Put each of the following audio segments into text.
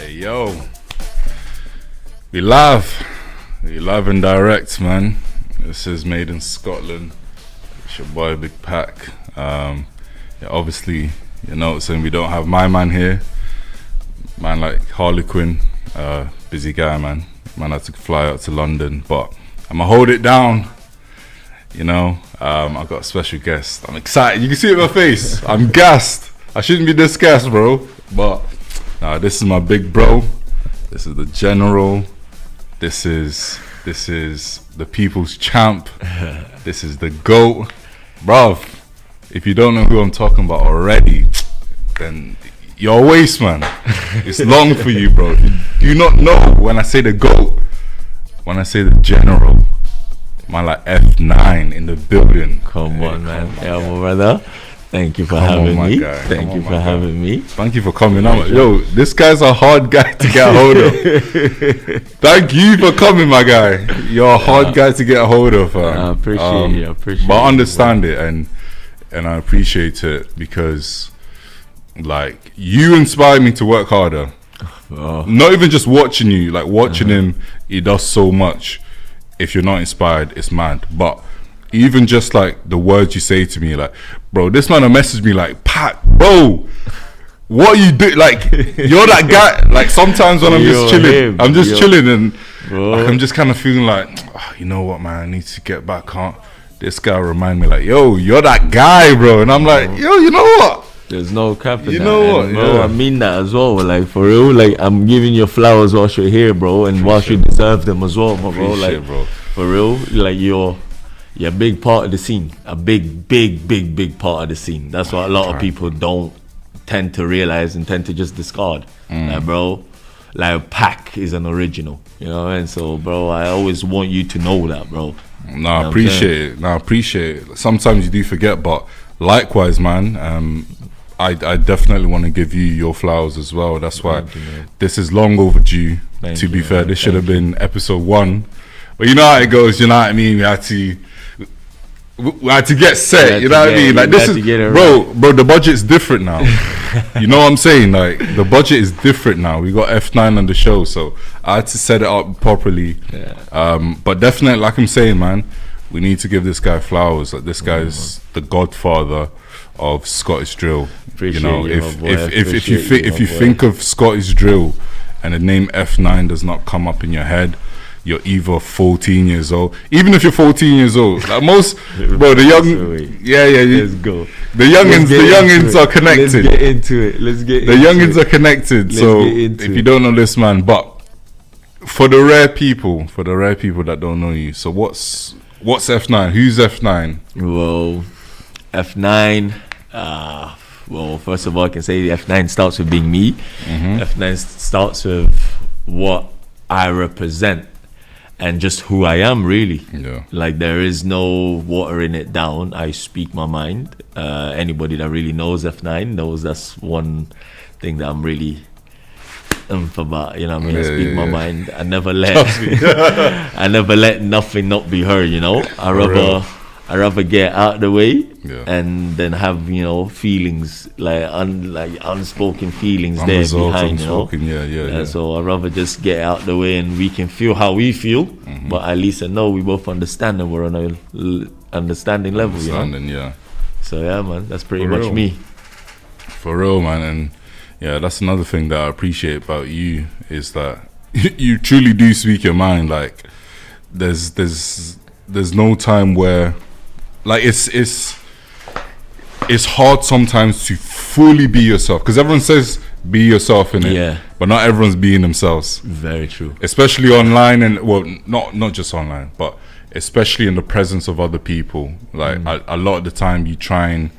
Hey yo, we live and direct, man. This is made in Scotland. It's your boy Big Pack. Obviously, you know, saying we don't have my man here. Man like Harlequin, busy guy, man. Man had to fly out to London, but I'ma hold it down. You know, I got a special guest. I'm excited. You can see it in my face. I'm gassed. I shouldn't be this gassed, bro. But this is my big bro. This is the general. This is the people's champ. This is the GOAT. Bruv, if you don't know who I'm talking about already, then you're a waste, man. It's long for you, bro. You do not know when I say the GOAT, when I say the general. Man like F9 in the building. Come on, man. Yeah, my brother. Thank you for having me. Thank you for having me. Thank you for coming out. Yo, this guy's a hard guy to get a hold of. Thank you for coming, my guy. You're a hard guy to get a hold of. I appreciate you. But I understand it, and I appreciate it because, like, you inspire me to work harder. Oh. Not even just watching you, like watching him. He does so much. If you're not inspired, it's mad. But even just like the words you say to me, like, bro, this man will message me like, Pat, bro, what you do? Like, you're that guy. Like sometimes when I'm just chilling, and like, I'm just kind of feeling like, oh, you know what, man, I need to get back on. This guy remind me like, yo, you're that guy, bro. And I'm like, yo, you know what? There's no cap in you that. know what, and, bro, yeah. I mean that as well. Like, for real, like, I'm giving you flowers whilst you're here, bro, and whilst you deserve them as well, my bro. Like, bro. For real, like, you're a big part of the scene. A big part of the scene. That's what a lot of people don't tend to realize and tend to just discard. Like, bro, like, Pack is an original, you know. And so, bro, I always want you to know that, bro. No, I appreciate it. No, I appreciate it. Sometimes you do forget, but likewise, man. I definitely want to give you your flowers as well. That's why this is long overdue. To be fair, this should have been episode 1. But you know how it goes. You know what I mean. We had to get set. You know what I mean. Like this is, bro. The budget's different now. You know what I'm saying? Like the budget is different now. We got F9 on the show, so I had to set it up properly. Yeah. But definitely, like I'm saying, man, we need to give this guy flowers. Like this guy's the godfather of Scottish drill. Appreciate you know, you, if you think of Scottish drill and the name F9 does not come up in your head, you're either 14 years old. Even if you're 14 years old, like most, bro, the young, let's go. The youngins are connected. Let's get into it. The youngins are connected. So if you don't know this man, but for the rare people that don't know you, so what's F9? Who's F9? Well, F9. Well, first of all, I can say F9 starts with being me. F9 starts with what I represent and just who I am, really. Yeah. Like, there is no watering it down. I speak my mind. Anybody that really knows F9 knows that's one thing that I'm really about. You know what I mean? I speak my mind. I never let I never let nothing not be heard, you know. I rather get out of the way and then have, you know, feelings like unspoken feelings there behind, you know. Yeah. So I rather just get out of the way and we can feel how we feel, but at least I know we both understand and we're on a understanding level, you know. Yeah. So yeah, man, that's pretty much me. For real, man. And yeah, that's another thing that I appreciate about you is that you truly do speak your mind. Like there's no time where, like, it's hard sometimes to fully be yourself, because everyone says be yourself in it, but not everyone's being themselves. Very true. Especially online, and well, not just online, but especially in the presence of other people. Like a lot of the time, you try and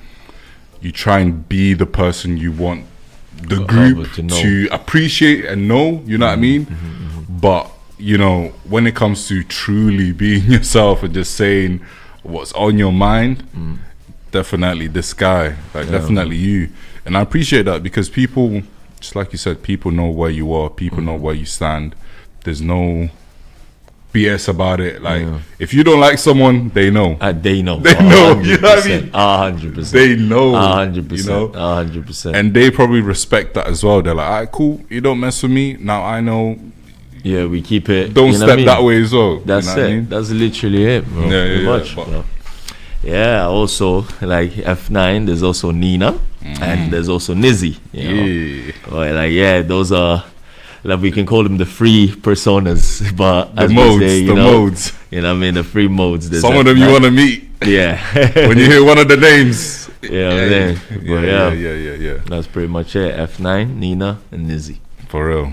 be the person you want the group to appreciate and know. You know what I mean? But you know, when it comes to truly being yourself and just saying what's on your mind, definitely this guy, like definitely you. And I appreciate that, because people, just like you said, people know where you are, people know where you stand. There's no BS about it. Like, if you don't like someone, they know. They know. They know. You know what I mean? 100%. They know. 100%. You know? 100%. And they probably respect that as well. They're like, all right, cool. You don't mess with me. Now I know. Yeah, we keep it. Don't step that way as well. That's you know it. what I mean? That's literally it, bro. Yeah, much, bro. Yeah, also, like F9, there's also Nina. And there's also Nizzy. You know? Like, those are... Like, we can call them the free personas, but the modes. You know what I mean? The free modes. Some of them you want to meet. Yeah. When you hear one of the names. Yeah. That's pretty much it. F9, Nina, and Nizzy. For real.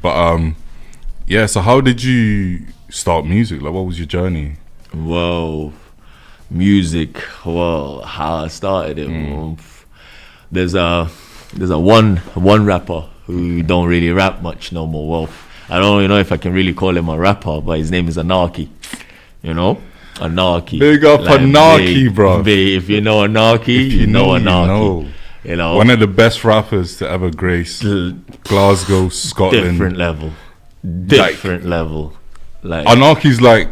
But so how did you start music? Like, what was your journey? Whoa, music. Well, how I started it. There's a one rapper who don't really rap much no more. Well, I don't even know if I can really call him a rapper, but his name is Anarchy. You know, Anarchy. Big up like, Anarchy, bro. If you know Anarchy, you know Anarchy. You know, one of the best rappers to ever grace Glasgow, Scotland. Different level. Like Anarchy's like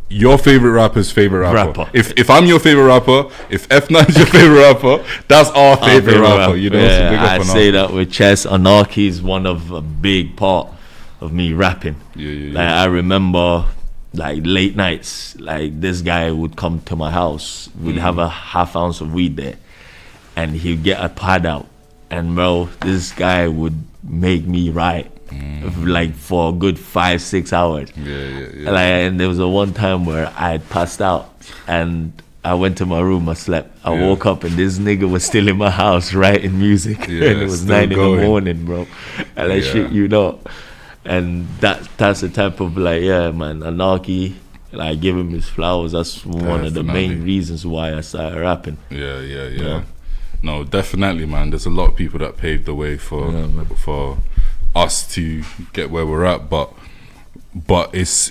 your favorite rapper's favorite rapper. If I'm your favorite rapper, if F9's your favorite rapper, that's our favorite rapper. You know, yeah, so I say that with chest. Anarchy is one of a big part of me rapping. Like I remember, like late nights, like this guy would come to my house. We'd have a half ounce of weed there, and he'd get a pad out, and bro, this guy would make me write. Like for a good 5-6 hours. Like, and there was a one time where I had passed out and I went to my room, I slept. I woke up and this nigga was still in my house writing music. And it was 9 in the morning, bro. And like shit, you know. And that's the type of like, man, Anarchy, like give him his flowers. That's one of the main reasons why I started rapping. Yeah. No, definitely, man. There's a lot of people that paved the way for us to get where we're at, but it's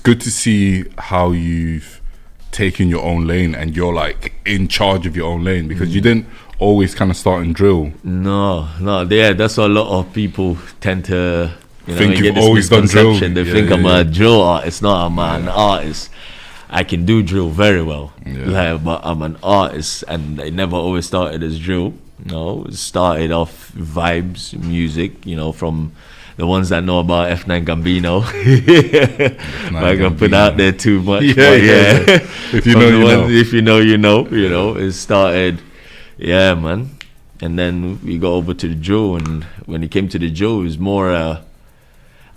good to see how you've taken your own lane and you're like in charge of your own lane, because you didn't always kind of start in drill. No, that's what a lot of people tend to think you've always done drill. They think I'm a drill artist. No, I'm an artist. I can do drill very well, but I'm an artist, and I never always started as drill. No, it started off vibes, music, you know, from the ones that know about F9 Gambino. I can put out there too much. If you know, you know. If you know, you know. You know, it started, man. And then we got over to the drill, and when it came to the drill, it was more.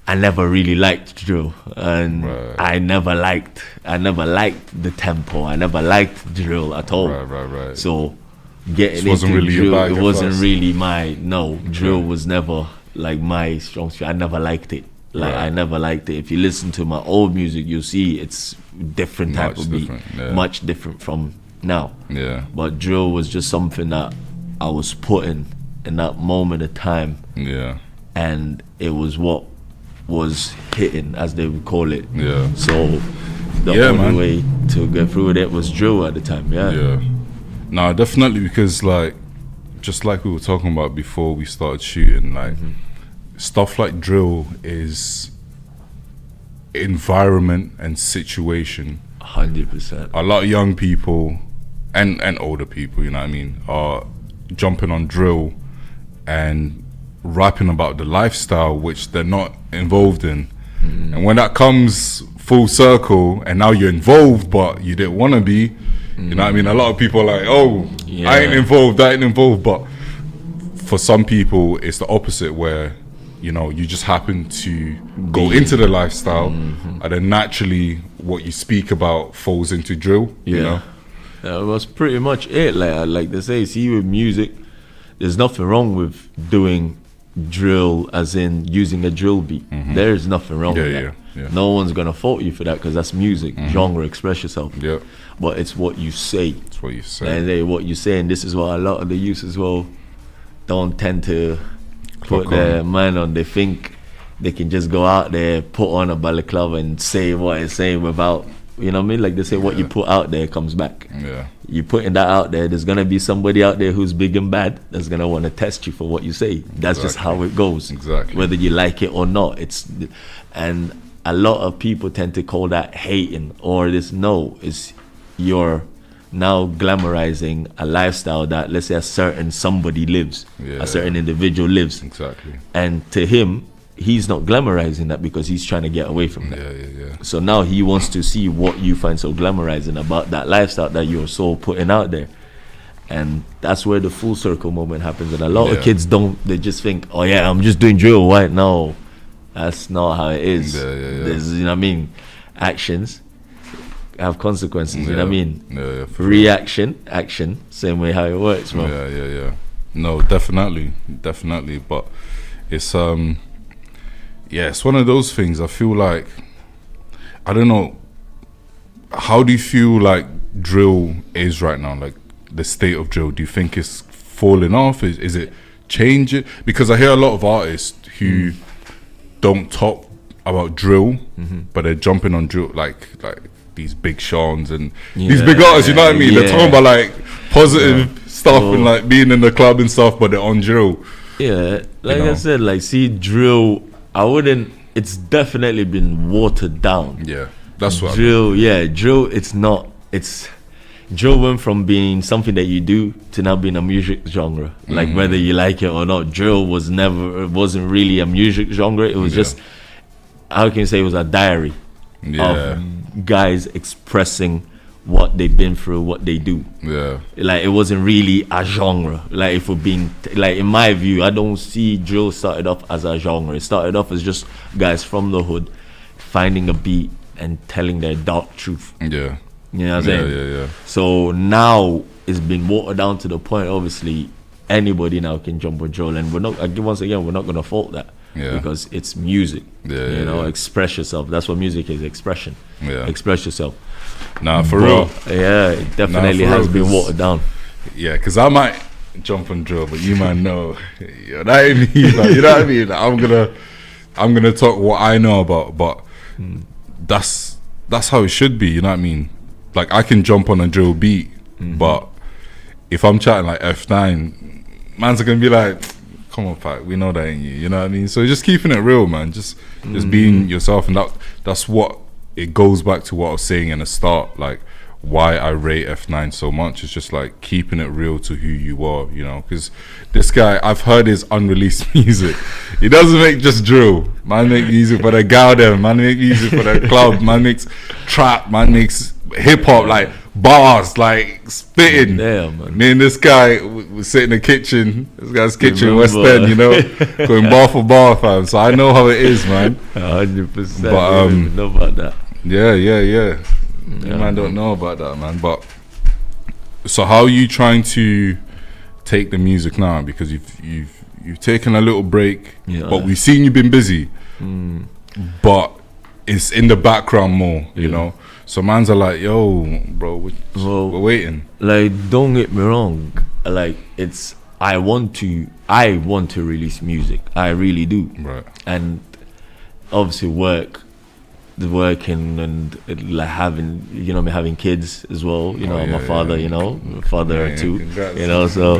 I never really liked drill, and I never liked the tempo. I never liked drill at all. Right. So getting into really drill, it wasn't really my drill was never like my strong suit. I never liked it. I never liked it. If you listen to my old music, you'll see it's different type of beat, much different from now. But drill was just something that I was putting in that moment of time. And it was what was hitting, as they would call it. So the only way to get through with it was drill at the time. No, definitely, because like just like we were talking about before we started shooting, like stuff like drill is environment and situation. 100%. A lot of young people and older people, you know what I mean, are jumping on drill and rapping about the lifestyle which they're not involved in. And when that comes full circle and now you're involved but you didn't want to be, you know what I mean, a lot of people are like, I ain't involved, but for some people it's the opposite, where you know you just happen to go into the lifestyle and then naturally what you speak about falls into drill. You know, that was pretty much it. Like they say, see, with music there's nothing wrong with doing drill, as in using a drill beat. There's nothing wrong with that. No one's gonna fault you for that, because that's music, genre, express yourself. But it's what you say. It's what you say. And what you say, and this is what a lot of the youth as well don't tend to put their mind on. They think they can just go out there, put on a balaclava and say what it's saying without, you know what I mean? Like they say, what you put out there comes back. You putting that out there, there's gonna be somebody out there who's big and bad that's gonna want to test you for what you say. That's just how it goes. Exactly. Whether you like it or not. And a lot of people tend to call that hating or this. No, it's you're now glamorizing a lifestyle that, let's say, a certain somebody lives, a certain individual lives. Exactly. And to him, he's not glamorizing that because he's trying to get away from that. Yeah. So now he wants to see what you find so glamorizing about that lifestyle that you're so putting out there. And that's where the full circle moment happens. And a lot of kids don't, they just think, oh yeah, I'm just doing drill, right? No, that's not how it is. There's, you know what I mean, actions have consequences, you know what I mean? Reaction, action, same way how it works, bro. Yeah. No, definitely. But it's it's one of those things. I feel like, I don't know, how do you feel like drill is right now? Like the state of drill, do you think it's falling off? Is it changing? Because I hear a lot of artists who don't talk about drill, but they're jumping on drill, like these big Seans and these big artists, you know what I mean? They're talking about like positive stuff and like being in the club and stuff, but they're on drill. Yeah, like I said, like, see, drill, it's definitely been watered down. Yeah, that's what drill, drill, drill went from being something that you do to now being a music genre. Like, whether you like it or not, drill wasn't really a music genre. It was just, how can you say, it was a diary of guys expressing what they've been through, what they do. Like, it wasn't really a genre. Like, if we're being, like, in my view, I don't see drill started off as a genre. It started off as just guys from the hood finding a beat and telling their dark truth. You know what I'm saying? So now it's been watered down to the point, obviously, anybody now can jump on drill. And we're not going to fault that. Because it's music. You know, express yourself. That's what music is, expression. Express yourself. Nah, for real. Yeah, it definitely has been watered down. Yeah, because I might jump on drill, but you might know. That ain't me, man. You know what I mean? I'm gonna talk what I know about, but that's how it should be. You know what I mean? Like, I can jump on a drill beat, but if I'm chatting like F9, man's are gonna be like, come on, Pat, we know that ain't you. You know what I mean? So just keeping it real, man. Just being yourself, and that's what it goes back to what I was saying in the start. Like, why I rate F9 so much. It's just like keeping it real to who you are, you know. Because this guy, I've heard his unreleased music. He doesn't make just drill. Man make music for the garden. Man make music for the club. Man makes trap. Man makes hip hop, like bars, like spitting. Damn, man. Me and this guy we sit in the kitchen. This guy's kitchen, West End, you know, going bar for bar, fam. So I know how it is, man. 100%. But I don't know about that. Yeah. Man, don't know about that, man. But so how are you trying to take the music now? Because you've taken a little break, but we've seen you've been busy, but it's in the background more, you know. So mans are like, yo, bro, we're waiting. Like, don't get me wrong. Like, I want to release music. I really do. Right. And obviously working and like having, you know, me having kids as well. You know, I'm a father. You know, father too. Congrats, you know, so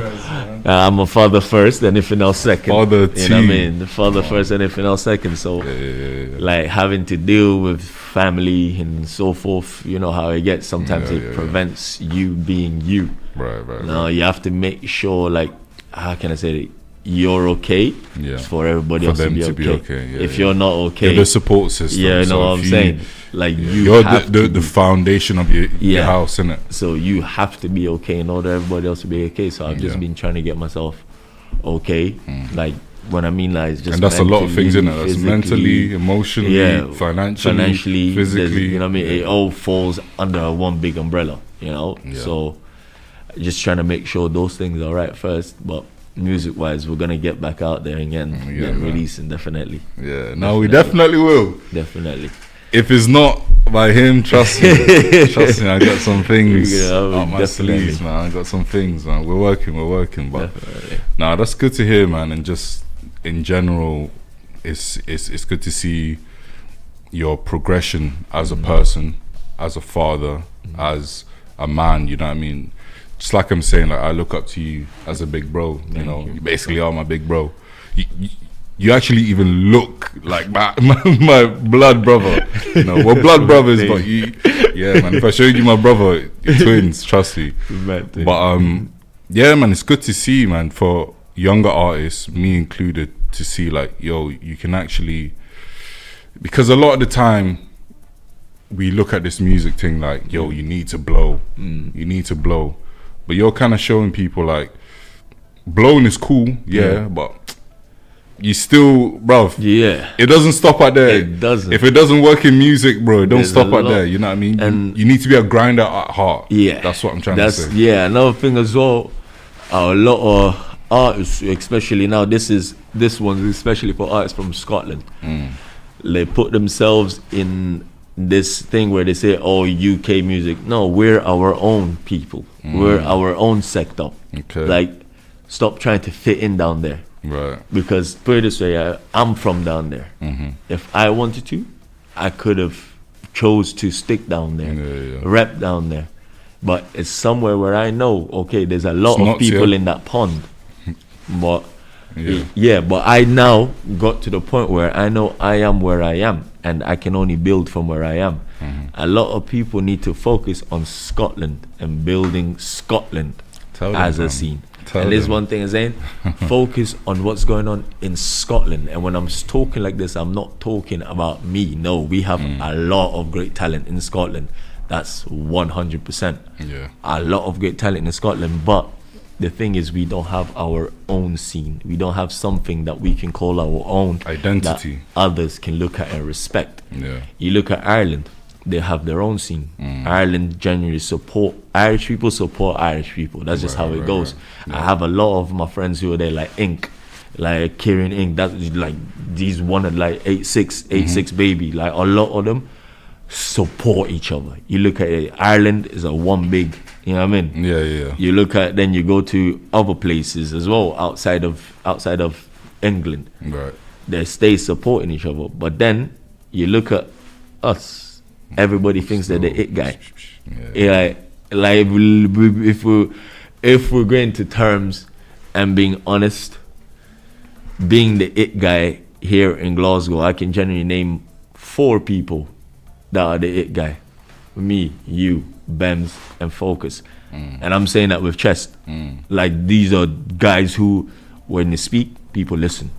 I'm a father first, anything else second. Father you know what I mean? The father first, anything else second. So like having to deal with family and so forth. You know how it gets. Sometimes it prevents you being you. Right. Now you have to make sure, like, how can I say it? You're okay for everybody else to be okay. If you're not okay, you're the support system. Yeah, you know what I'm saying? Like, you're the foundation of your house, innit? So you have to be okay in order everybody else to be okay. So I've just been trying to get myself okay. Like, what I mean, like, it's just, and that's a lot of things, innit? That's mentally, emotionally, financially, physically. You know what I mean? It all falls under one big umbrella, you know? So just trying to make sure those things are right first. But music wise, we're gonna get back out there again, releasing, definitely. No, we definitely will. Definitely. If it's not by him, trust me, I got some things up my sleeves, man. I got some things, man. We're working, but nah, that's good to hear, man. And just in general, it's good to see your progression as a person, as a father, as a man. You know what I mean? Just like I'm saying, like, I look up to you as a big bro. You know, you basically are my big bro. you actually even look like my blood brother. You know, we're blood brothers, but yeah, man. If I showed you my brother, you're twins, trust me. But yeah, man, it's good to see, man, for younger artists, me included, to see like, yo, you can actually, because a lot of the time we look at this music thing like, yo, you need to blow, you need to blow, but you're kind of showing people like, blowing is cool, but you still, bruv, it doesn't stop at there. It doesn't. If it doesn't work in music, bro, it don't stop at there. You know what I mean? And you need to be a grinder at heart. Yeah, that's what I'm trying to say. Yeah, another thing as well. A lot of artists, especially now, this one's especially for artists from Scotland. They put themselves in this thing where they say, "Oh, UK music." No, we're our own people. We're our own sector. Okay. Like, stop trying to fit in down there. Right. Because put it this way, I'm from down there. If I wanted to, I could have chose to stick down there, rep down there. But it's somewhere where I know, okay, there's a lot of people in that pond. But but I now got to the point where I know I am where I am, and I can only build from where I am. A lot of people need to focus on Scotland and building Scotland as a scene. And there's one thing I'm saying, focus on what's going on in Scotland. And when I'm talking like this, I'm not talking about me. No, we have a lot of great talent in Scotland. That's 100%. Yeah. A lot of great talent in Scotland. But the thing is, we don't have our own scene. We don't have something that we can call our own identity, that others can look at and respect. Yeah. You look at Ireland, they have their own scene. Ireland generally support Irish people, support Irish people. That's just how it goes. I have a lot of my friends who are there, like Ink, like Kieran Ink. That's like, these wanted like 86 baby. Like, a lot of them support each other. You look at it, Ireland is a one big, you know what I mean? Yeah. You look at, then you go to other places as well outside of England. Right. They stay supporting each other. But then you look at us. Everybody thinks they're the it guy. Like if we're going to terms and being honest, being the it guy here in Glasgow, I can generally name 4 people that are the it guy. Me, you, Bems, and Focus. And I'm saying that with chest. Like, these are guys who, when they speak, people listen.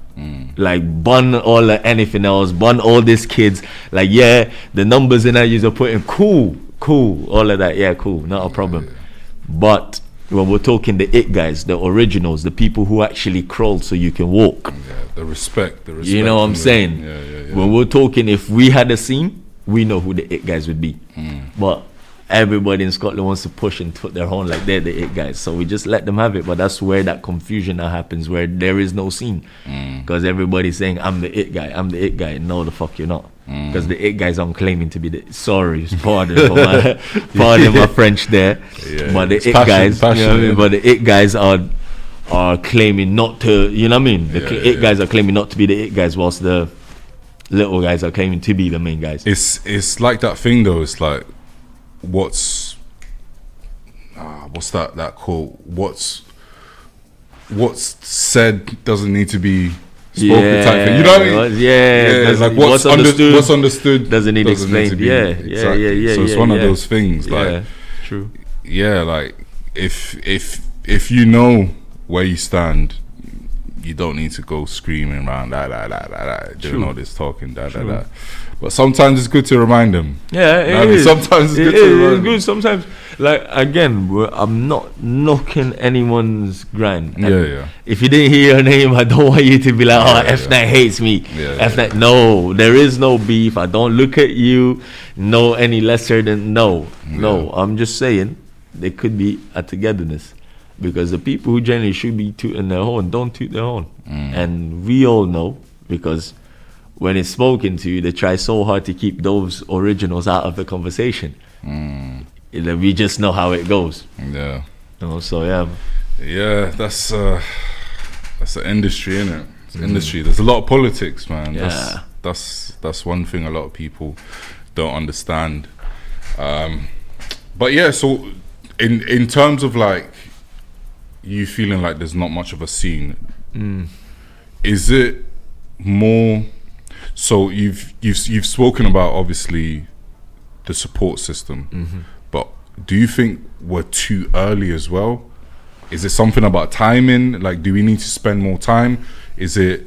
Like, bun all anything else, bun all these kids. Like, yeah, the numbers in that user putting cool, all of that, cool, not a problem. But when we're talking the it guys, the originals, the people who actually crawl so you can walk. The respect. You know what I'm saying? When we're talking, if we had a scene, we know who the it guys would be. But everybody in Scotland wants to push and put their horn like they're the it guys, so we just let them have it. But that's where that confusion now happens, where there is no scene, because everybody's saying, I'm the it guy. No, the fuck you're not, because the it guys aren't claiming to be the, sorry, pardon my French there, but the it guys, you know what I mean? But the it guys are claiming not to, you know what I mean? The guys are claiming not to be the it guys, whilst the little guys are claiming to be the main guys. It's like that thing though. It's like, what's that quote? What's said doesn't need to be spoken type thing. You know what I mean? Like what's understood doesn't need explained. Exactly. So it's one of those things. Like, true. Yeah, like if you know where you stand, you don't need to go screaming around doing all this talking But sometimes it's good to remind them. Sometimes it's good to remind them. Sometimes, like, again, I'm not knocking anyone's grind. If you didn't hear your name, I don't want you to be like, F9 hates me. F9, no, there is no beef. I don't look at you no any lesser than no. I'm just saying there could be a togetherness, because the people who generally should be tooting their horn don't toot their horn, and we all know, because when it's spoken to, they try so hard to keep those originals out of the conversation. We just know how it goes. So that's the industry, innit? It's industry. There's a lot of politics, man. That's one thing a lot of people don't understand. But yeah, so in terms of like you feeling like there's not much of a scene, is it more. So you've spoken about obviously the support system, but do you think we're too early as well? Is it something about timing? Like, do we need to spend more time? Is it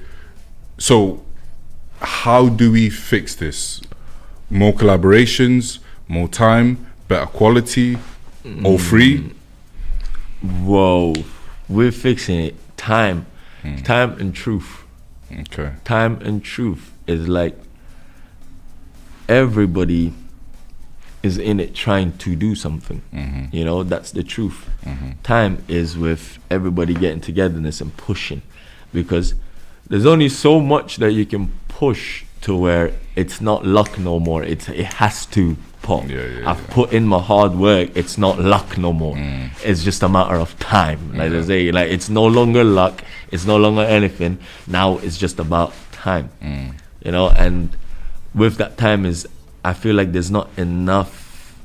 so? How do we fix this? More collaborations, more time, better quality, all free? Whoa, we're fixing it. Time and truth. Okay. Time and truth is like everybody is in it trying to do something. You know, that's the truth. Time is with everybody getting togetherness and pushing, because there's only so much that you can push to where it's not luck no more. It has to pop. I've put in my hard work. It's not luck no more. It's just a matter of time. Like they say, like it's no longer luck. It's no longer anything. Now it's just about time. You know, and with that time is, I feel like there's not enough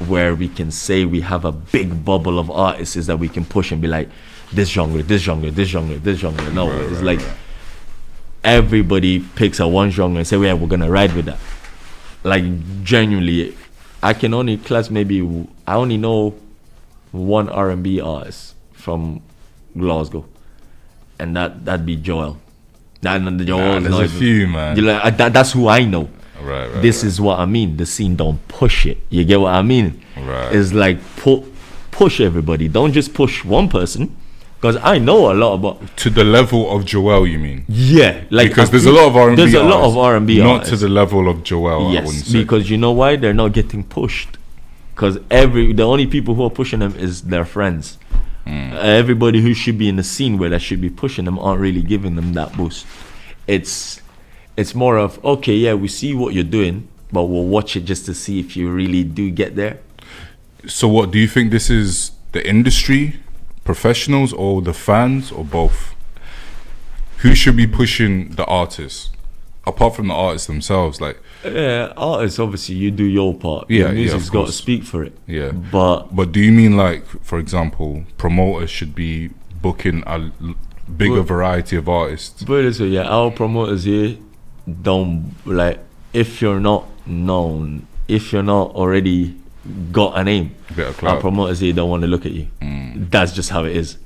where we can say we have a big bubble of artists that we can push and be like, this genre, this genre, this genre, this genre. No, it's like everybody picks a one genre and say, yeah, we're gonna ride with that. Like genuinely, I can only class maybe, I only know one R&B artist from Glasgow, and that'd be Joel. There's a few, man. Like, that's who I know. Right. This is what I mean. The scene don't push it. You get what I mean? Right. It's like push everybody. Don't just push one person. Because I know a lot about to the level of Joel, you mean? Yeah, like because there's a lot of R&B. There's a lot of R&B, not to the level of Joel. Yes, because you know why they're not getting pushed? Because the only people who are pushing them is their friends. Everybody who should be in the scene where they should be pushing them aren't really giving them that boost. It's more of, okay, yeah, we see what you're doing, but we'll watch it just to see if you really do get there. So what do you think? This is the industry, professionals, or the fans, or both? Who should be pushing the artists apart from the artists themselves? Like, artists, obviously you do your part. Yeah, the music's of got to course. speak for it. Yeah, but do you mean, like, for example, promoters should be booking a bigger variety of artists? But it's our promoters here don't, like, if you're not known, if you're not already got a name, our promoters here don't want to look at you. That's just how it is.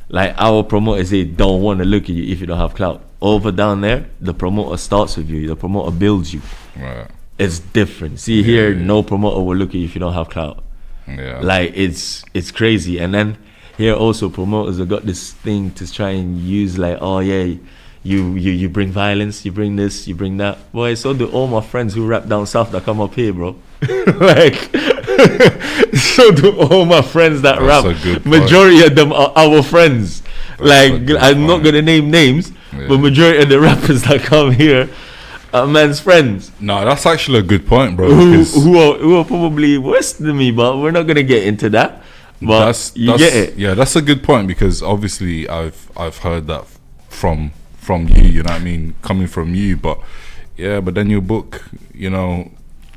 Like, our promoters here don't want to look at you if you don't have clout. Over down there, the promoter starts with you. The promoter builds you. Right. It's different. See, here, no promoter will look at you if you don't have clout. Yeah. Like, it's crazy. And then here also, promoters have got this thing to try and use, like, oh yeah, you bring violence, you bring this, you bring that. Boy, so do all my friends who rap down south that come up here, bro. Like, so do all my friends that That's rap. a good point. Majority of them are our friends. That's Like, I'm not gonna name names, but majority of the rappers that come here are man's friends. No, that's actually a good point, bro. Who are probably worse than me, but we're not gonna get into that. But you get it. Yeah, that's a good point, because obviously I've heard that from you. You know what I mean, coming from you. But yeah, but then your book, you know.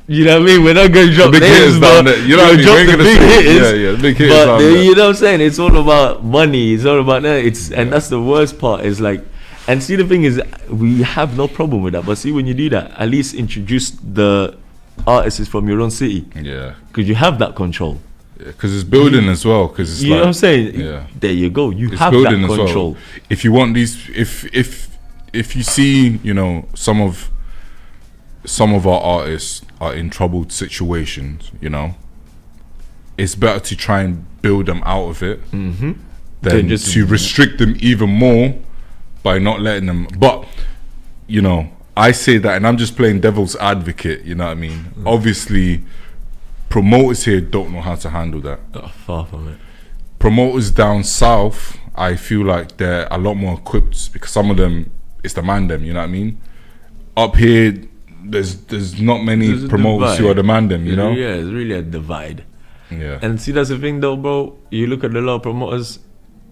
You know what I mean? We're not gonna drop big names, hitters down there. You know what I mean? drop We're the gonna big say, hitters. yeah, big hitters but down there. you know what I'm saying? It's all about money. It's all about that. And that's the worst part. Is like, and see, the thing is, we have no problem with that. But see, when you do that, at least introduce the artists from your own city. Yeah, because you have that control. Because it's building as well. Because it's, you know what I'm saying? Yeah, there you go. You it's have building that as control. well. If you want these, if you see, you know, some of our artists are in troubled situations, you know, it's better to try and build them out of it than just to restrict them even more by not letting them. But, you know, I say that, and I'm just playing devil's advocate, you know what I mean? Obviously, promoters here don't know how to handle that. Far from it. Promoters down south, I feel like they're a lot more equipped, because some of them, it's the man them, you know what I mean? Up here, there's not many promoters who are the man them, you know? Yeah, it's really a divide. Yeah. And see, that's the thing though, bro. You look at the lot of promoters,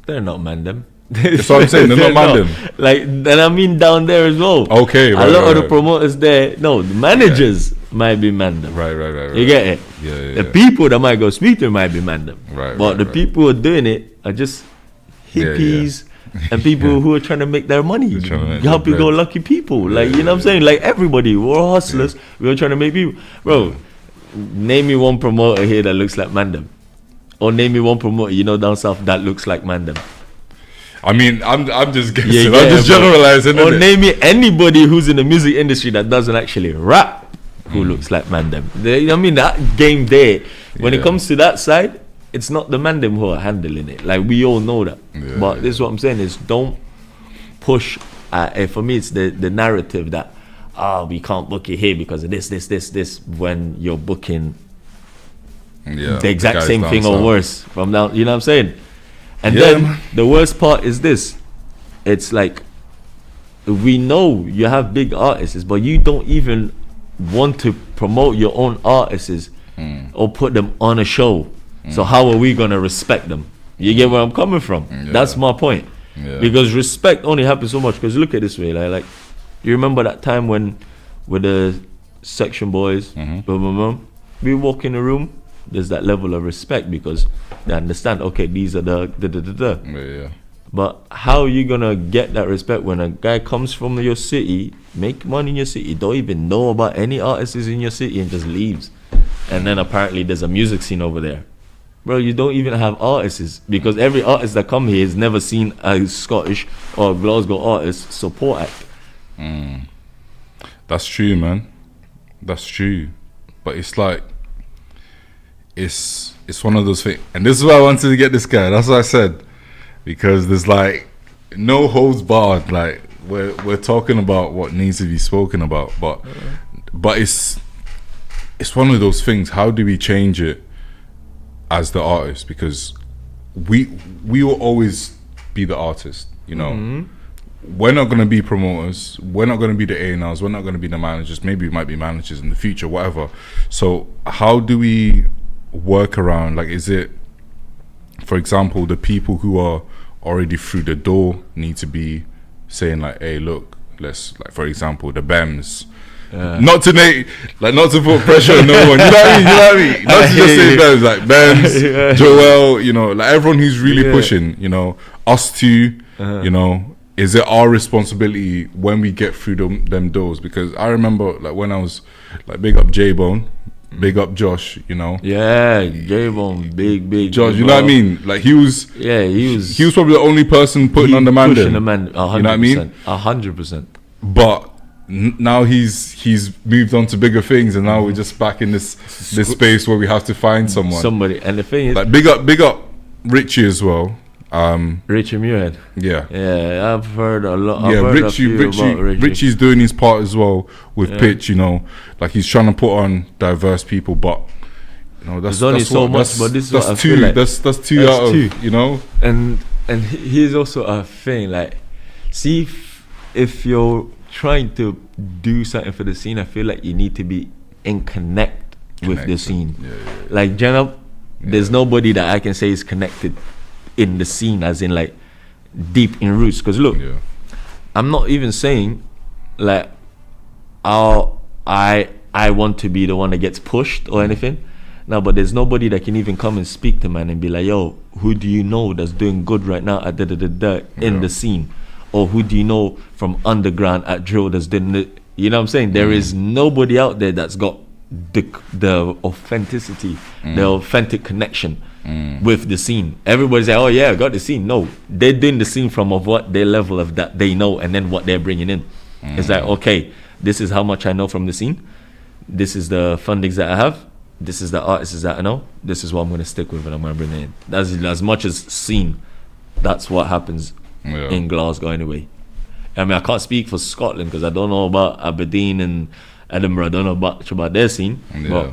they're not man them. That's what I'm saying, they're not man them. Like, and I mean down there as well. Okay, right, a lot of the promoters there, no, the managers might be man them. Right. You get it? Yeah. The people that might go speak to might be man them. Right. But the people who are doing it are just hippies, and people who are trying to make their money. Happy-go-lucky people. Like, you know what I'm saying? Like, everybody, we're all hustlers. We're trying to make people. Bro, name me one promoter here that looks like Mandem. Or name me one promoter, down south that looks like Mandem. I mean, I'm just guessing. I'm just generalizing. Or name me anybody who's in the music industry that doesn't actually rap who looks like Mandem. I mean, that game there, when it comes to that side, it's not the Mandem who are handling it. Like, we all know that. But this is what I'm saying is, don't push. For me, it's the narrative that, we can't book you here because of this, when you're booking the exact same thing or worse from down. You know what I'm saying? And then the worst part is this. It's like, we know you have big artists, but you don't even want to promote your own artists or put them on a show. So how are we gonna respect them? You get where I'm coming from? That's my point. Because respect only happens so much. Because look at this way, like you remember that time when with the section boys, we walk in the room, there's that level of respect because they understand, okay, these are the. But how are you gonna get that respect when a guy comes from your city, make money in your city, don't even know about any artists in your city and just leaves? And then apparently there's a music scene over there. Bro, you don't even have artists because every artist that come here has never seen a Scottish or Glasgow artist support act. That's true, man. That's true. But it's like, it's one of those things. And this is why I wanted to get this guy. That's what I said. Because there's like no holds barred. Like we're talking about what needs to be spoken about. But it's one of those things. How do we change it as the artist? Because we will always be the artist, We're not going to be promoters, we're not going to be the A&Rs, we're not going to be the managers. Maybe we might be managers in the future, whatever. So how do we work around, like, is it, for example, the people who are already through the door need to be saying like, hey, look, let's, like, for example, the BEMs, not to put pressure on no one, you know what I mean? Not to just say BEMs, like BEMs, Joel, like everyone who's really pushing, us two, is it our responsibility when we get through them doors? Because I remember, like, when I was, like, big up J-Bone, big up Josh, Yeah, J-Bone, big Josh, you know what I mean? Like, he was probably the only person putting on the man. Pushing the man, 100%, you know what I mean? 100%. But now he's moved on to bigger things, and now we're just back in this space where we have to find somebody. And the thing is, like, big up Richie as well. Richie Muirhead. Yeah, I've heard a lot. Richie's doing his part as well with pitch. Like, he's trying to put on diverse people, but there's only so much. But this is what I two. Feel like. That's two out of And here's also a thing. Like, see if you're trying to do something for the scene, I feel like you need to be in connect with the scene. Like, Jenna, there's nobody that I can say is connected in the scene, as in like deep in roots. Because look, I'm not even saying like I want to be the one that gets pushed or anything. No, but there's nobody that can even come and speak to man and be like, yo, who do you know that's doing good right now at in the scene? Or who do you know from underground at drill that's doing it? You know what I'm saying? There is nobody out there that's got the authenticity, the authentic connection with the scene. Everybody's like, oh yeah, I got the scene. No, they're doing the scene from of what their level of that they know, and then what they're bringing in. It's like, okay, this is how much I know from the scene. This is the fundings that I have. This is the artists that I know. This is what I'm going to stick with, and I'm going to bring it in. That's as much as scene. That's what happens in Glasgow anyway. I mean, I can't speak for Scotland because I don't know about Aberdeen and Edinburgh. I don't know much about their scene. But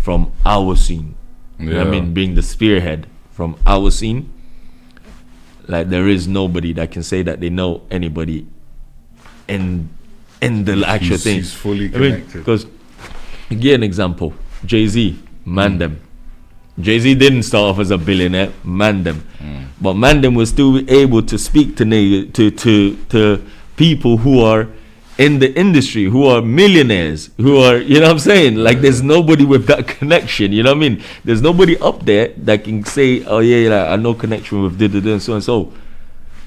from our scene, you know what I mean, being the spearhead from our scene, like, there is nobody that can say that they know anybody in the actual thing. He's fully connected. Because, give an example, Jay-Z, Mandem. Jay-Z didn't start off as a billionaire, Mandem. But Mandem was still able to speak to people who are in the industry, who are millionaires, who are, you know what I'm saying? Like, there's nobody with that connection, you know what I mean? There's nobody up there that can say, oh yeah, like, I know connection with and so and so.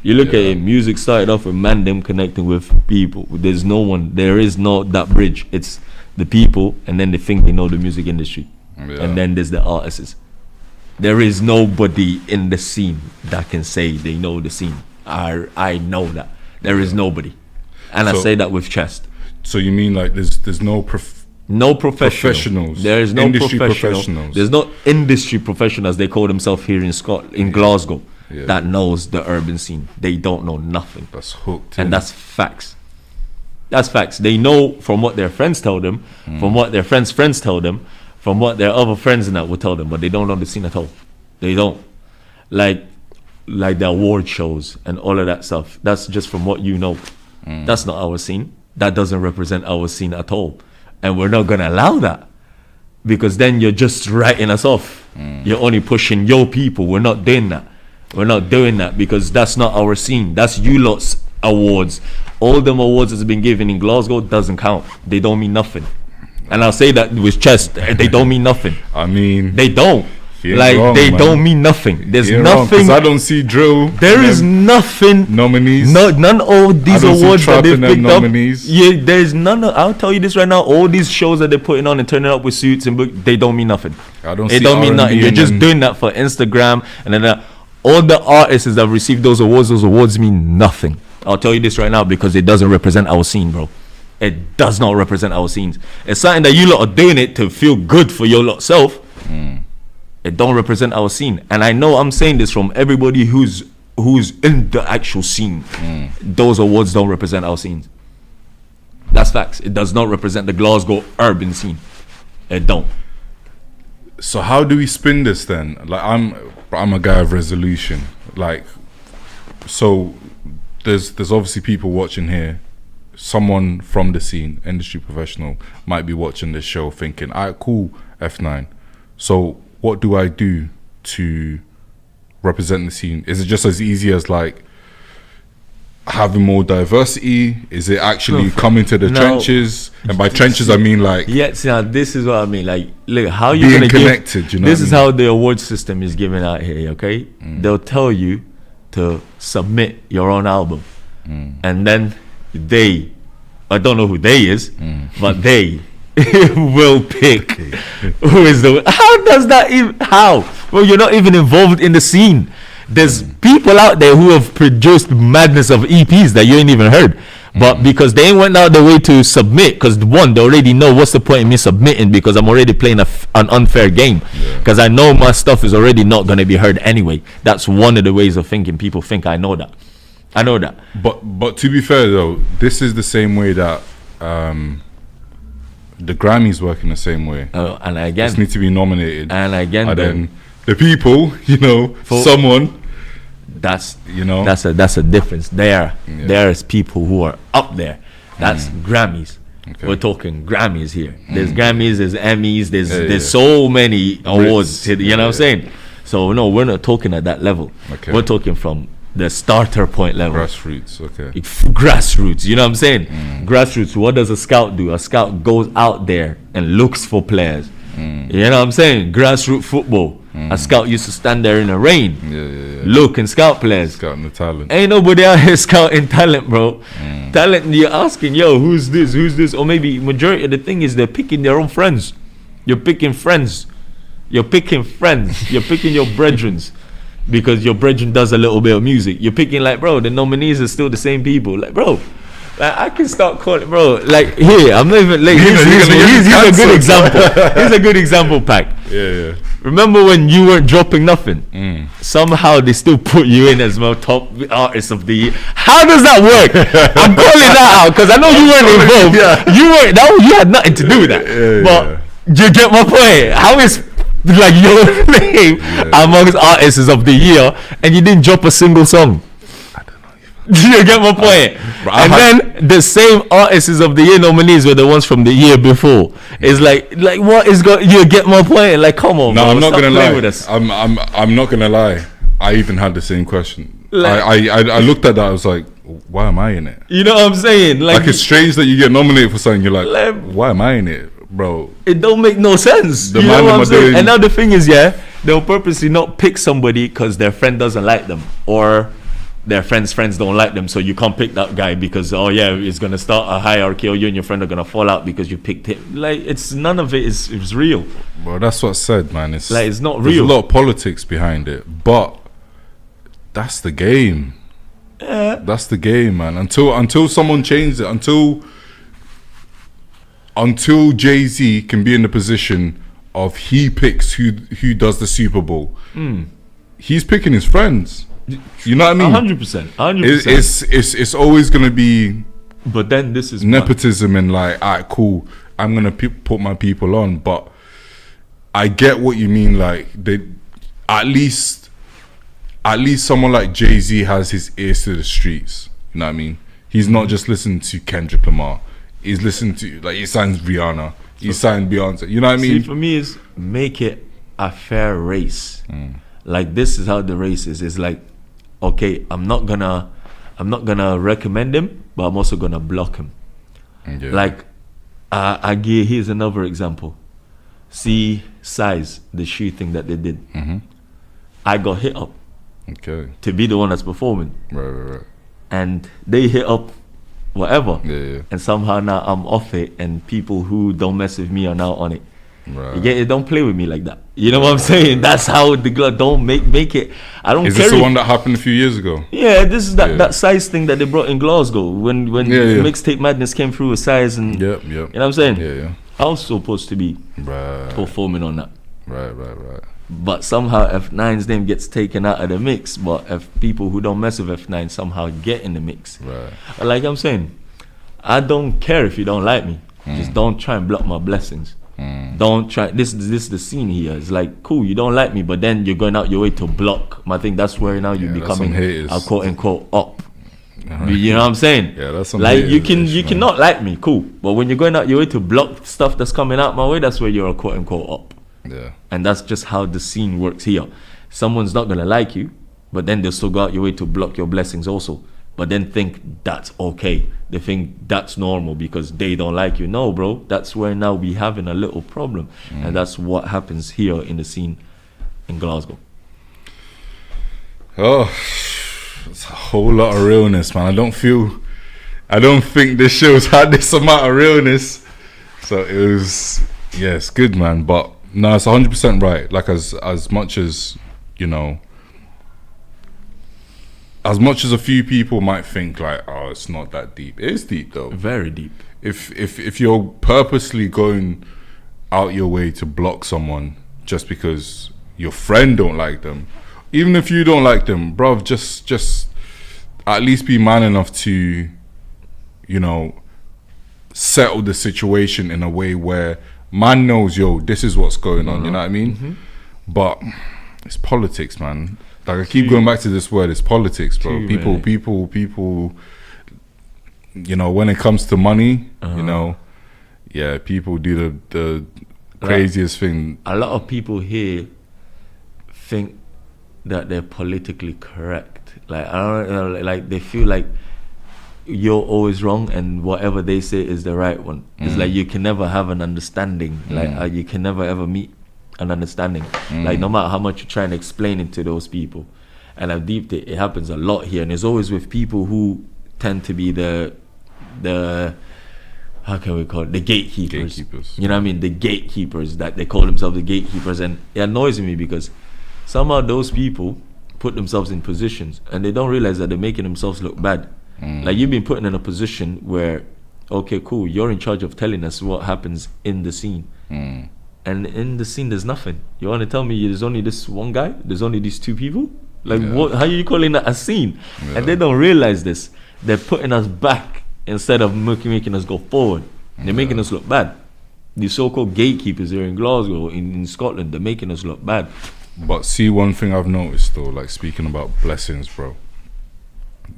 You look at it, music started off with man them connecting with people. There's no one, there is no that bridge. It's the people, and then they think they know the music industry. And then there's the artists. There is nobody in the scene that can say they know the scene. I know that. There is nobody. And I say that with chest. So you mean like there's no professionals. There is no industry professionals. There's no industry professionals, they call themselves here in Scotland, in Glasgow, that knows the urban scene. They don't know nothing. That's hooked. And that's facts. That's facts. They know from what their friends tell them, from what their friends' friends tell them, from what their other friends and that will tell them, but they don't know the scene at all. They don't. Like the award shows and all of that stuff. That's just from what you know. That's not our scene. That doesn't represent our scene at all. And we're not gonna allow that, because then you're just writing us off. You're only pushing your people. We're not doing that. We're not doing that because that's not our scene. That's you lot's awards. All them awards that's been given in Glasgow doesn't count. They don't mean nothing. And I'll say that with chest. They don't mean nothing. I mean, they don't. Like wrong, they don't mean nothing. There's nothing. I don't see drill. There is nothing. Nominees. No, none of these awards that they've picked nominees. up. Yeah, there's none. I'll tell you this right now. All these shows that they're putting on and turning up with suits and they don't mean nothing. They don't mean nothing. You're just doing that for Instagram, and then all the artists that have received those awards mean nothing. I'll tell you this right now, because it doesn't represent our scene, bro. It does not represent our scenes. It's something that you lot are doing it to feel good for your lot self. It don't represent our scene. And I know I'm saying this from everybody who's in the actual scene. Those awards don't represent our scenes. That's facts. It does not represent the Glasgow urban scene. It don't. So how do we spin this then? Like I'm a guy of resolution. Like, so there's obviously people watching here. Someone from the scene, industry professional, might be watching this show thinking, alright, cool, F9. So what do I do to represent the scene? Is it just as easy as like having more diversity? Is it actually coming to the trenches? And by trenches I mean like this is what I mean. Like, look, how you being connected, you know. This is how the award system is given out here, okay? They'll tell you to submit your own album. And then I don't know who they is, but they will pick who is the. How does that even? How? Well, you're not even involved in the scene. There's people out there who have produced madness of EPs that you ain't even heard, but because they ain't went out the way to submit, because one, they already know what's the point in me submitting, because I'm already playing an unfair game, because I know my stuff is already not going to be heard anyway. That's one of the ways of thinking. People think I know that. But to be fair though, this is the same way that the Grammys work in the same way. And again, just need to be nominated. And again, and then the people, you know, someone. That's that's a difference. There's people who are up there. That's Grammys. Okay. We're talking Grammys here. There's Grammys, there's Emmys, there's so many awards. You know what I'm saying? So no, we're not talking at that level. Okay. We're talking from the starter point level. Grassroots, okay. Grassroots, you know what I'm saying? Grassroots, what does a scout do? A scout goes out there and looks for players. You know what I'm saying? Grassroots football. A scout used to stand there in the rain, look and scout players. Scouting the talent. Ain't nobody out here scouting talent, bro. Talent, you're asking, yo, who's this? Or maybe majority of the thing is they're picking their own friends. You're picking friends. You're picking your brethrens. Because your brethren does a little bit of music. You're picking like, bro, the nominees are still the same people. Like, bro, like, I can start calling, bro. Like, here, I'm not even like, he's a good example. He's a good example, Pack. Yeah. Remember when you weren't dropping nothing? Somehow they still put you in as my top artist of the year. How does that work? I'm calling that out because I know you weren't involved. You had nothing to do with that. But you get my point. How is like your name amongst artists of the year and you didn't drop a single song? I don't know. You get my point? And then the same artists of the year nominees were the ones from the year before. It's like what is going? You get my point? Like, come on, no, bro, I'm not gonna lie. With us. I'm not gonna lie. I even had the same question. Like, I looked at that. I was like, why am I in it? You know what I'm saying? Like it's strange that you get nominated for something. You're like, why am I in it? Bro, it don't make no sense. You know what I'm saying? And now the thing is, they'll purposely not pick somebody because their friend doesn't like them, or their friends don't like them, so you can't pick that guy because it's gonna start a hierarchy, or you and your friend are gonna fall out because you picked him. Like, it's none of it is real. Well, that's what's said, man. It's like, it's not there's real. a lot of politics behind it, but that's the game. Yeah. That's the game, man. Until someone changes it, until Jay-Z can be in the position of he picks who does the Super Bowl. He's picking his friends. You know what I mean? 100%. It's always gonna be. But then this is nepotism and like, alright, cool. I'm gonna put my people on, but I get what you mean. Like, they at least someone like Jay-Z has his ears to the streets. You know what I mean? He's not just listening to Kendrick Lamar. He's listening to, like, he signs Rihanna. He signed Beyonce. You know what I mean? See, for me, is make it a fair race. Like, this is how the race is. It's like, okay, I'm not gonna recommend him, but I'm also gonna block him. Yeah. Like, here's another example. See, Size, the shoe thing that they did. I got hit up to be the one that's performing. Right. And they hit up whatever. Yeah. And somehow now I'm off it, and people who don't mess with me are now on it. Right. You get it? Don't play with me like that. You know what I'm saying? That's how don't make it. I don't care. Is this the one that happened a few years ago? Yeah, this is that Size thing that they brought in Glasgow when Mixtape Madness came through with Size and Yep. You know what I'm saying? Yeah. I was supposed to be performing on that. Right. But somehow F9's name gets taken out of the mix. But if people who don't mess with F9 somehow get in the mix. Right. Like I'm saying, I don't care if you don't like me. Just don't try and block my blessings. Don't try. This is the scene here. It's like, cool, you don't like me, but then you're going out your way to block. I think that's where now you're becoming a quote unquote up. You know what I'm saying? Yeah, that's some like haters, you cannot like me, cool, but when you're going out your way to block stuff that's coming out my way, that's where you're a quote unquote up. Yeah. And that's just how the scene works here. Someone's not gonna like you, but then they'll still go out your way to block your blessings also. But then think that's okay. They think that's normal because they don't like you. No, bro, that's where now we having a little problem. And that's what happens here in the scene in Glasgow. Oh, it's a whole lot of realness, man. I don't think this show's had this amount of realness. So it was, it's good, man. But no, it's 100% right. Like, as much as, you know, as much as a few people might think like, oh, it's not that deep. It is deep though. Very deep. If you're purposely going out your way to block someone just because your friend don't like them, even if you don't like them, bruv, just at least be man enough to, you know, settle the situation in a way where man knows, yo, this is what's going on. You know what I mean? But it's politics, man. Like, I keep going back to this word. It's politics, bro. People. You know, when it comes to money, you know, people do the craziest thing. A lot of people here think that they're politically correct. Like, I don't know, like they feel like you're always wrong and whatever they say is the right one. It's like you can never have an understanding. Like you can never ever meet an understanding. Like, no matter how much you try and explain it to those people. And I've deeped it. It happens a lot here, and it's always with people who tend to be the how can we call it, the gatekeepers. You know what I mean? The gatekeepers, that they call themselves the gatekeepers. And it annoys me because somehow those people put themselves in positions and they don't realize that they're making themselves look bad. Like, you've been put in a position where, okay, cool, you're in charge of telling us what happens in the scene. And in the scene there's nothing. You want to tell me there's only this one guy? There's only these two people? Like, what? How are you calling that a scene? And they don't realize this. They're putting us back instead of making us go forward. They're making us look bad. These so-called gatekeepers here in Glasgow, in Scotland, they're making us look bad. But see, one thing I've noticed though, like, speaking about blessings, bro,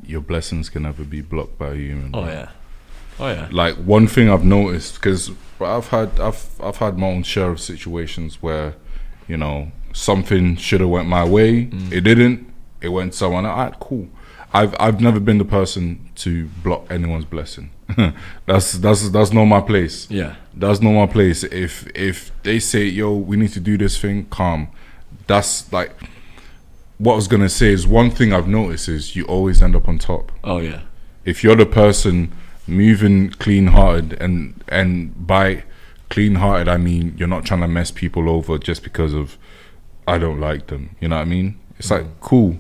your blessings can never be blocked by a human. Oh yeah. Like, one thing I've noticed, because I've had my own share of situations where, you know, something should have went my way. It didn't. It went someone. Alright, cool. I've never been the person to block anyone's blessing. That's not my place. Yeah. That's not my place. If they say, yo, we need to do this thing, calm. That's like, what I was gonna say is, one thing I've noticed is you always end up on top. Oh yeah. If you're the person moving clean-hearted, and by clean-hearted I mean you're not trying to mess people over just because of I don't like them. You know what I mean? It's like, cool,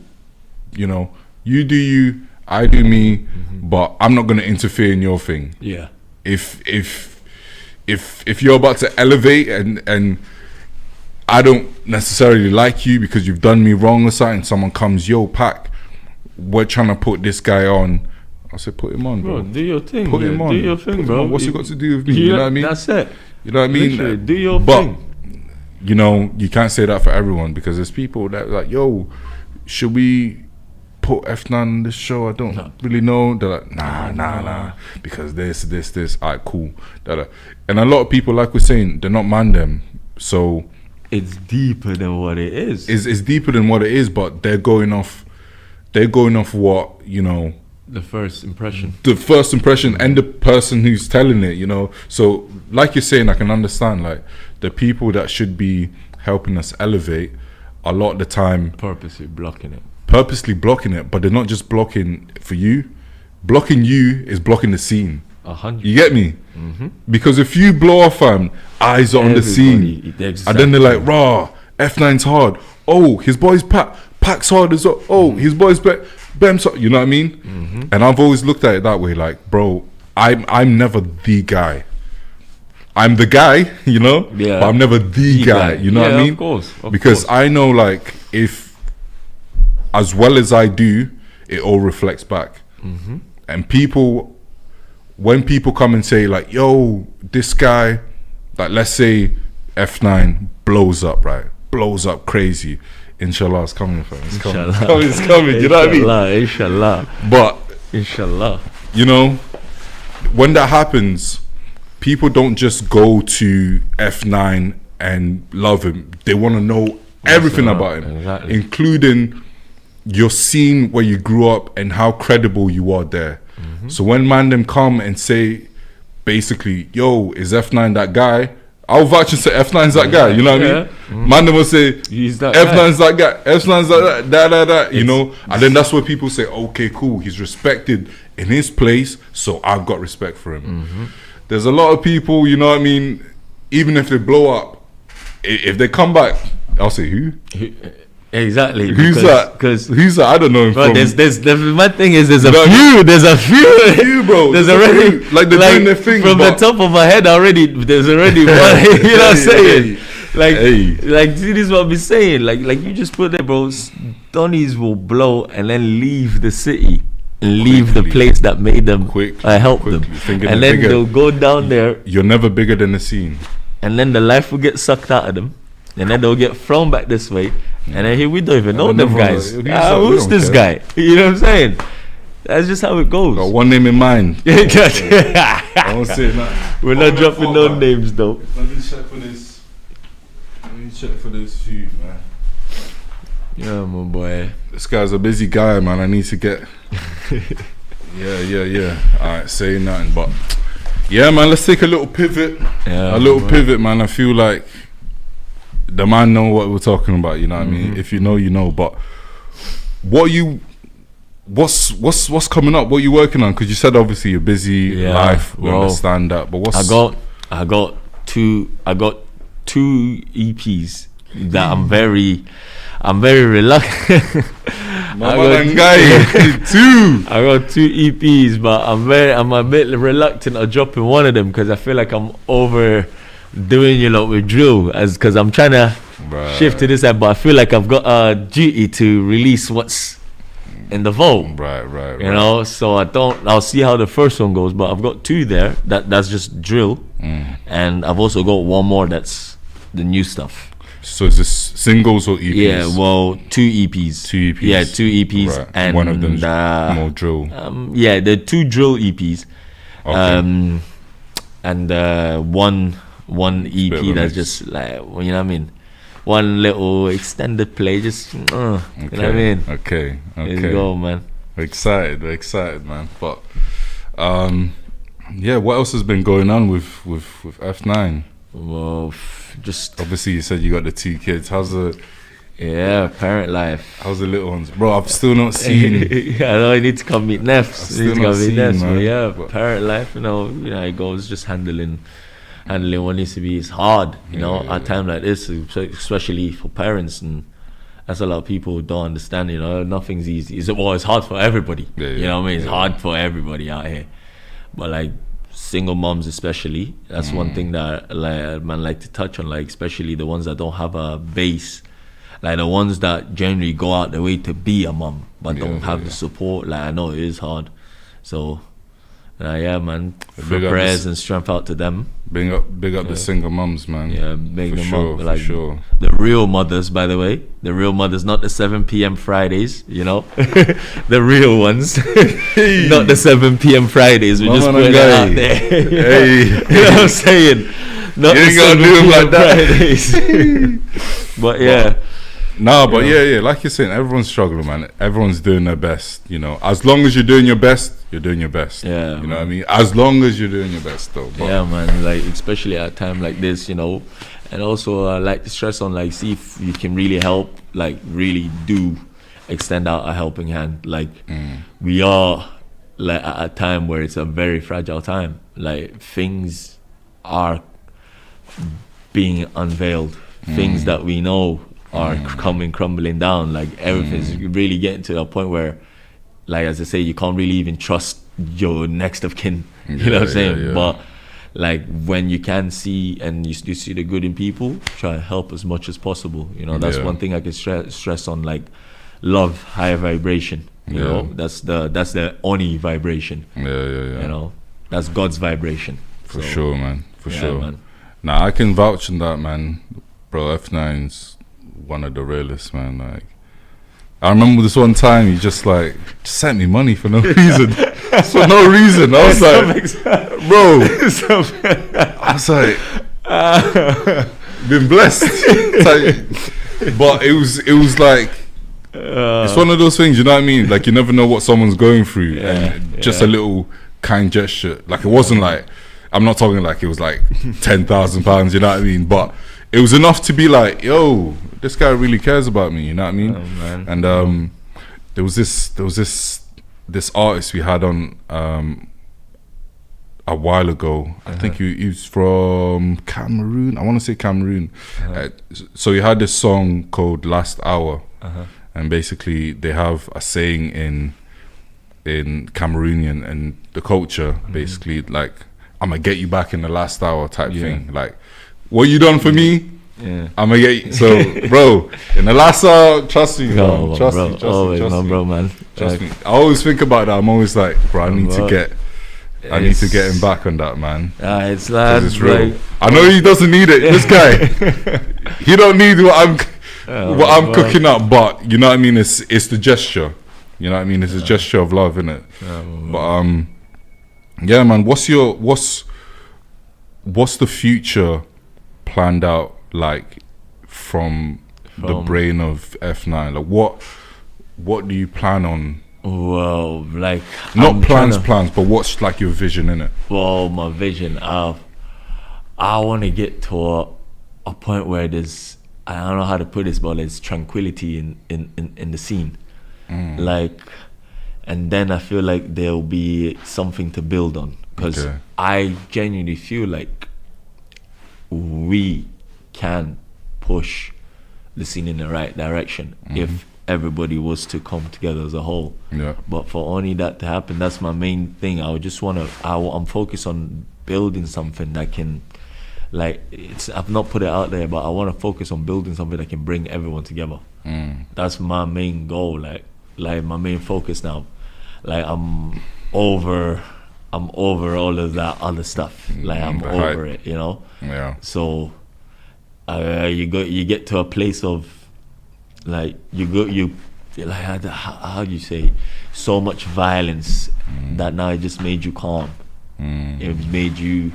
you know, you do you, I do me, but I'm not gonna interfere in your thing. Yeah. If you're about to elevate and I don't necessarily like you because you've done me wrong or something, someone comes, yo, Pac, we're trying to put this guy on. I said, put him on, bro. Do your thing. Put him on. Do your thing, bro. What's it got to do with me? You know what I mean? That's it. You know what I mean? Literally, do your but, thing. you know, you can't say that for everyone, because there's people that are like, yo, should we put F9 on this show? I don't really know. They're like, nah, because this. All right, cool. And a lot of people, like we're saying, they're not man them. So it's deeper than what it is. It's deeper than what it is, but they're going off what, you know, the first impression and the person who's telling it, you know. So like you're saying, I can understand, like, the people that should be helping us elevate, a lot of the time purposely blocking it, but they're not just blocking for you. Blocking you is blocking the scene. 100. You get me? Because if you blow off, eyes are on the scene, exactly. and then they're like, raw, F9's hard. Oh, his boy's Pac's hard as well. Oh, his boy's Bem's hard. You know what I mean? And I've always looked at it that way, like, bro, I'm never the guy. I'm the guy, you know, but I'm never the guy. You know what I mean? Of course. Because I know, like, if as well as I do, it all reflects back. And people, when people come and say, like, yo, this guy, like, let's say F9 blows up, right? Blows up crazy. Inshallah, it's coming, fam. It's coming. It's coming. You know what I mean? Inshallah. But inshallah, you know, when that happens, people don't just go to F9 and love him. They want to know everything about him, including your scene where you grew up and how credible you are there. So when man them come and say, basically, yo, is F9 that guy? I'll vouch and say F9's that guy. You know what I mean? Man them will say, he's that F9's that guy. F9's like that. You know, and then that's where people say, okay, cool, he's respected in his place, so I've got respect for him. There's a lot of people, you know what I mean, even if they blow up, if they come back, I'll say, who? Exactly. Who's that? Who's that? I don't know him. Bro, my thing is, there's a few, bro. There's already, like they're doing their thing from the top of my head already. There's already one. You know what I'm saying? Like, see, this is what I'm saying. Like you just put there, bro. Donnies will blow and then leave the city and leave the place that made them help them, and then they'll go down there. You're never bigger than the scene, and then the life will get sucked out of them, and then they'll get thrown back this way. And then here we don't even know them guys. Who's this guy? You know what I'm saying? That's just how it goes. Got one name in mind. I won't say that. We're not dropping no names though. Let me check for this. Feud, man. Yeah, my boy. This guy's a busy guy, man. I need to get. Yeah. Alright, say nothing, but yeah, man. Let's take a little pivot. Yeah, pivot, man. I feel like the man know what we're talking about, you know what I mean? If you know, you know. But what's coming up? What are you working on? Because you said obviously you're busy life. We understand that. But what's I got two EPs that I'm very reluctant. I got two EPs, but I'm a bit reluctant of dropping one of them because I feel like I'm overdoing with drill, because I'm trying to shift to this side, but I feel like I've got a duty to release what's in the vault. Right. You know, so I'll see how the first one goes, but I've got two there that's just drill, and I've also got one more that's the new stuff. So is this singles or EPs? Yeah, well, two EPs. Yeah, two EPs, right. And one of them more drill. Yeah, the two drill EPs. Okay. And one EP that's just like, you know what I mean, one little extended play, just you know what I mean. Okay. Let's go, man. We're excited, man. But yeah, what else has been going on with F9? Well, just obviously you said you got the two kids. How's the Yeah, parent life. How's the little ones, bro? I've still not seen. I know I need to come meet Nefs. I've still not seen, But man. yeah, But- parent life. You know, it goes just handling what needs to be. It's hard. You know, Yeah, at a time like this, especially for parents, and that's a lot of people who don't understand. You know, nothing's easy. It's hard for everybody. Yeah, you know what I mean? It's yeah. hard for everybody out here. But like single moms, especially, that's one thing that like to touch on. Like especially the ones that don't have a base. Like the ones that generally go out their way to be a mum, but don't have the support. Like I know it is hard. So, yeah, man. For Big up prayers this- and strength out to them. Big up the single mums, man. Yeah, make for them sure, up. for Like sure. the real mothers, by the way. The real mothers, not the 7 p.m. Fridays. You know, the real ones, not the 7 p.m. Fridays. We just Mama put it guy. out there. Hey. You know what I'm saying? Not You the ain't gotta 7 do 'em p.m. like that. Fridays. But yeah. No, but yeah, like you're saying, everyone's struggling, man. Everyone's doing their best, you know. As long as you're doing your best, you're doing your best. Yeah, you know what I mean. As long as you're doing your best, though. But Yeah, man. Like especially at a time like this, you know, and also like to stress on like see if you can really help, like really do extend out a helping hand. Like we are like at a time where it's a very fragile time. Like things are being unveiled, things that we know are crumbling down. Like everything's really getting to a point where, like as I say, you can't really even trust your next of kin. You know what I'm saying? yeah. But like when you can see and you see the good in people, try and help as much as possible. You know, that's Yeah. one thing I can stress on. Like love, higher vibration. You Yeah. know, that's the oni vibration. yeah. You know, that's God's vibration. For So, sure, man. For yeah, sure. man. Nah, I can vouch on that, man. Bro, F9's one of the realest, man. Like, I remember this one time you just sent me money for no reason. For no reason. I was like, bro. I was like, been blessed. But it was like, it's one of those things, you know what I mean? Like you never know what someone's going through, and just a little kind gesture. Like it wasn't like, I'm not talking like it was like £10,000, you know what I mean? But it was enough to be like, yo, this guy really cares about me, you know what I mean? Oh, man. And there was this artist we had on a while ago. I think he was from Cameroon. I want to say Cameroon. So he had this song called Last Hour. And basically they have a saying in Cameroonian and the culture, basically like, I'm gonna get you back in the last hour type thing. Like, what you done for me, Yeah. I'm gonna get you. So, bro, in the last hour, trust me, No, man. Trust bro. me, Always, trust no, me. bro, man. Trust Like, me. I always think about that. I'm always like, bro, I need to bro. get him back on that, man. it's 'Cause like, it's real. I know he doesn't need it. This guy, he don't need what I'm bro. cooking up. But you know what I mean. It's the gesture. You know what I mean. It's a gesture of love, isn't it? But yeah, man. What's the future planned out like from the brain of F9? Like what do you plan on? well, like Not I'm plans, tryna- but what's like your vision in it? Well, my vision, I want to get to a point where there's, I don't know how to put this, but there's tranquility in the scene, like, and then I feel like there'll be something to build on, because Okay. I genuinely feel like we can push the scene in the right direction if everybody was to come together as a whole. Yeah. But for only that to happen, that's my main thing. I would just want to, I'm focused on building something that can, like, I've not put it out there, but I want to focus on building something that can bring everyone together. That's my main goal, like my main focus now. Like I'm over all of that other stuff. Like I'm the hype. over it, you know. Yeah. So you get to a place of like like how do you say, so much violence that now it just made you calm. It made you,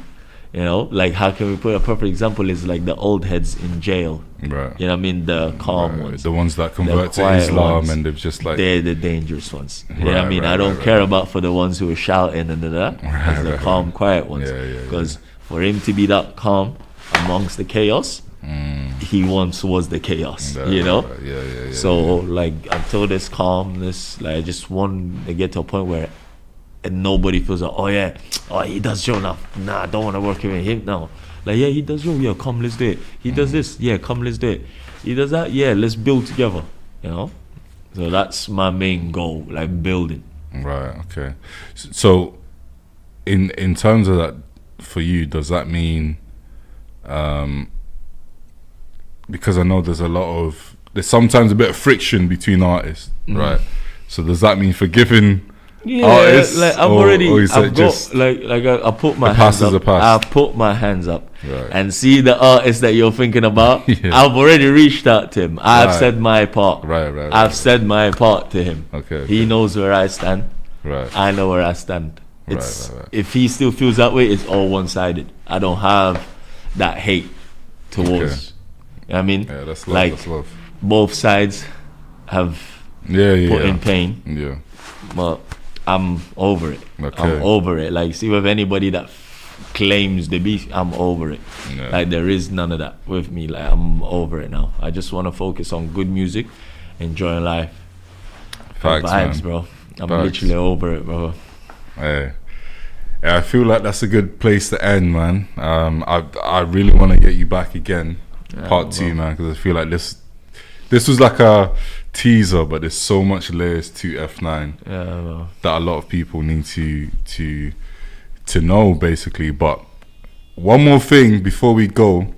you know, like how can we put a perfect example is like the old heads in jail. Right. You know what I mean? The calm Right. ones. The ones that convert to quiet Islam ones. and they've just like They're the dangerous ones. You know what I Right, mean? right, I don't right, care about for the ones who are shouting and that. As the calm, quiet ones. Yeah, yeah, Because for him to be that calm amongst the chaos, he once was the chaos, you know. Yeah. So like until this calmness, like I just want to get to a point where nobody feels like, oh he does show now. Nah, I don't want to work with him now. Like he does show, come let's do it. He does this, come let's do it. He does that, let's build together, you know. So that's my main goal, like building. Right. Okay. So, in terms of that, for you, does that mean, because I know there's sometimes a bit of friction between artists, right? So does that mean forgiving artists? Like I put my hands up. I put my hands up and see the artist that you're thinking about. I've already reached out to him. I've said my part. I've said my part to him. Okay. He knows where I stand. Right. I know where I stand. If he still feels that way, it's all one-sided. I don't have that hate towards. Okay. You know what I mean? Yeah, that's love. Like that's love. Both sides have put in pain. Yeah. But I'm over it. Okay. I'm over it. Like, see, with anybody that claims the beef, I'm over it. Yeah. Like, there is none of that with me. Like, I'm over it now. I just want to focus on good music, enjoying life. Facts, vibes, man. bro. I'm literally over it, bro. Hey. Yeah, I feel like that's a good place to end, man. I really want to get you back again, part 2, man, because I feel like this was like a teaser, but there's so much layers to F9 that a lot of people need to know, basically. But one more thing before we go,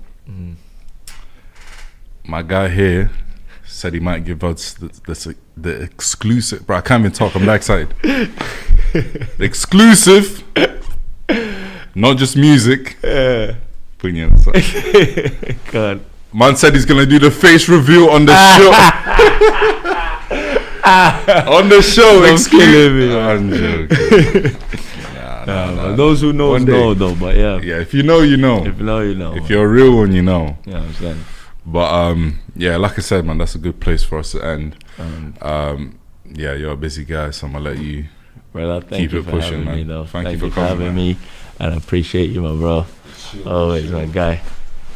my guy here said he might give us the exclusive. Bro, I can't even talk. I'm that excited. The exclusive, not just music. Putting you on the side. God. Man said he's gonna do the face reveal on the show. On the show, killing me. I'm joking. Nah. Those who know though. But yeah, if you know, you know. If you know, you know. If you're a real one, you know. Yeah, I'm saying. But like I said, man, that's a good place for us to end. You're a busy guy, so I'm gonna let you keep it pushing, man. Me, though. Thank you for having me, and I appreciate you, my bro. Always, my guy.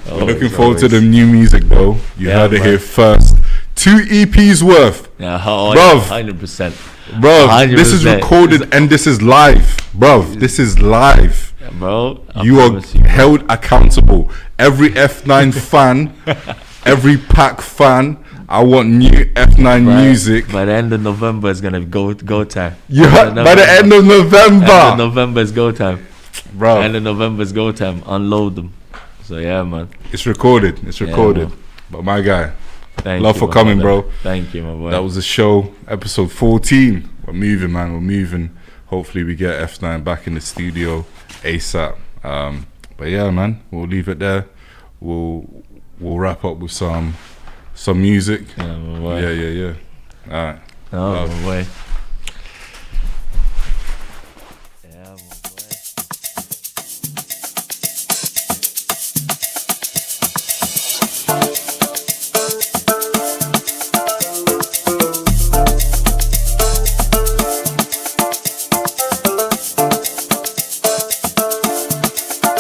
We're looking forward to the new music, bro. You heard it here first. 2 EPs worth. Yeah, bruv. 100%. Bro, 100%. this is recorded and this is live. Bro, this is live. Yeah, bro, you are held accountable. Every F9 fan, every pack fan, I want new F9 music. By the end of November, it's gonna go time. By the end of November. End of November is go time. Bro. End of November is go time. Unload them. So yeah, man. It's recorded. Yeah, but my guy, thank love you, for coming, brother. bro. Thank you, my boy. That was the show, episode 14. We're moving, man. We're moving. Hopefully we get F9 back in the studio ASAP. But yeah, man, we'll leave it there. We'll wrap up with some music. Yeah, my boy. Yeah. All right. Oh, my boy.